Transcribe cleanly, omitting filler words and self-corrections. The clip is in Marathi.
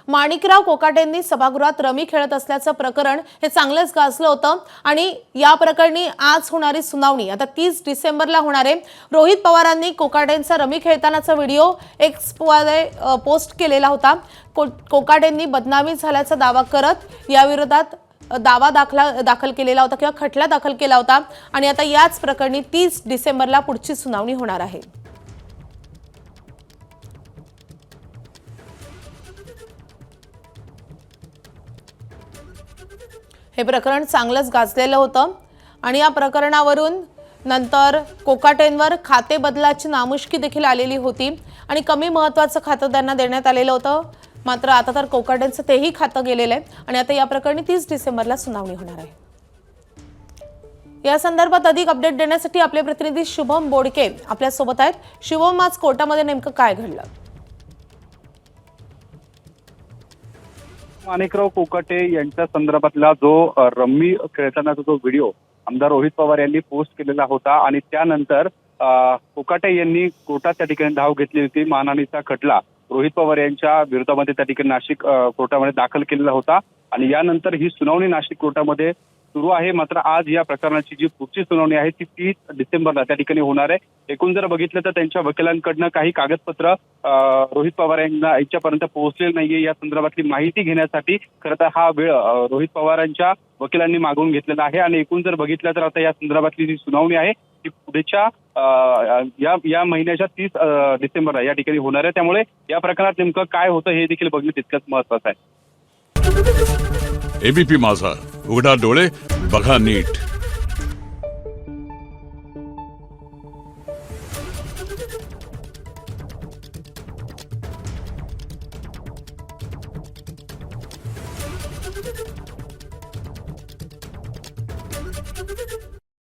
माणिकराव कोकाटेंनी सभागृहात रमी खेळत असल्याचं प्रकरण हे चांगलंच गाजलं होतं आणि या प्रकरणी आज होणारी सुनावणी आता 30 डिसेंबरला होणार आहे। रोहित पवारांनी कोकाटेंचा रमी खेळतानाचा व्हिडिओ एक्समध्ये पोस्ट केलेला होता। कोकाटेंनी बदनामी झाल्याचा दावा करत याविरोधात दावा दाखल केलेला होता किंवा खटला दाखल केला होता आणि आता याच प्रकरणी 30 डिसेंबरला पुढची सुनावणी होणार आहे। हे प्रकरण चांगलंच गाजलेलं होतं आणि या प्रकरणावरून नंतर कोकाटेंवर खाते बदलाची नामुष्की देखील आलेली होती आणि कमी महत्त्वाचं खातं त्यांना देण्यात आलेलं होतं। मात्र आता तर कोकाटेंचं तेही खातं गेलेलं आहे आणि आता या प्रकरणी 30 डिसेंबरला सुनावणी होणार आहे। या संदर्भात अधिक अपडेट देण्यासाठी आपले प्रतिनिधी शुभम बोडके आपल्या सोबत आहेत। शुभम, आज कोर्टामध्ये नेमकं काय घडलं? माणिकराव कोकाटे यांच्या संदर्भातला जो रम्मी खेळतानाचा जो व्हिडिओ आमदार रोहित पवार यांनी पोस्ट केलेला होता आणि त्यानंतर कोकाटे यांनी कोर्टात त्या ठिकाणी धाव घेतली होती। मानहानीचा खटला रोहित पवार यांच्या विरोधामध्ये त्या ठिकाणी नाशिक कोर्टामध्ये दाखल केलेला होता आणि यानंतर ही सुनावणी नाशिक कोर्टामध्ये सुरू आहे। मात्र आज या प्रकरणाची जी पुढची सुनावणी आहे ती 30 डिसेंबरला त्या ठिकाणी होणार आहे। एकूण जर बघितलं तर त्यांच्या वकिलांकडनं काही कागदपत्र रोहित पवार यांच्यापर्यंत पोहोचलेली नाहीये। या संदर्भातली माहिती घेण्यासाठी खरं तर हा वेळ रोहित पवारांच्या वकिलांनी मागून घेतलेला आहे आणि एकूण जर बघितलं तर आता या संदर्भातली जी सुनावणी आहे ती पुढच्या या महिन्याच्या 30 डिसेंबरला या ठिकाणी होणार आहे। त्यामुळे या प्रकरणात नेमकं काय होतं हे देखील बघणं तितकंच महत्त्वाचं आहे। एबीपी माझा, उघडा डोळे बघा नीट।